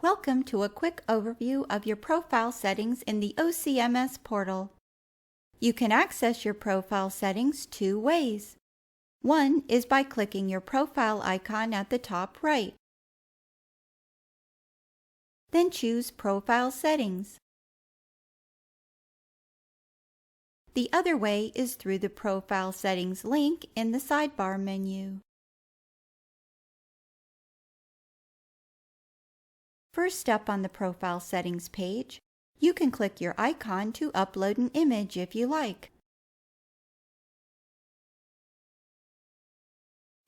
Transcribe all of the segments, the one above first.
Welcome to a quick overview of your profile settings in the OCMS Portal. You can access your profile settings two ways. One is by clicking your profile icon at the top right. Then choose Profile Settings. The other way is through the Profile Settings link in the sidebar menu. First up on the Profile Settings page, you can click your icon to upload an image if you like.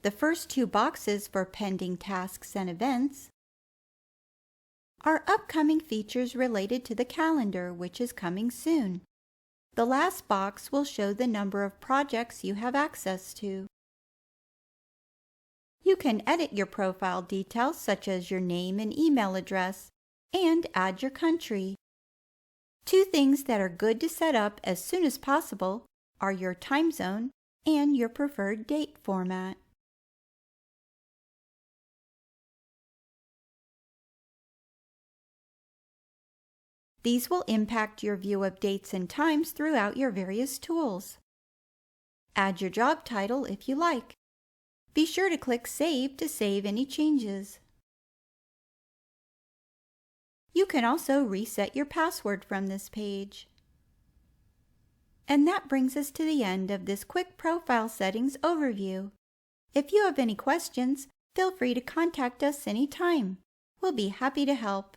The first two boxes for pending tasks and events are upcoming features related to the calendar, which is coming soon. The last box will show the number of projects you have access to. You can edit your profile details such as your name and email address, and add your country. Two things that are good to set up as soon as possible are your time zone and your preferred date format. These will impact your view of dates and times throughout your various tools. Add your job title if you like. Be sure to click Save to save any changes. You can also reset your password from this page. And that brings us to the end of this quick profile settings overview. If you have any questions, feel free to contact us anytime. We'll be happy to help.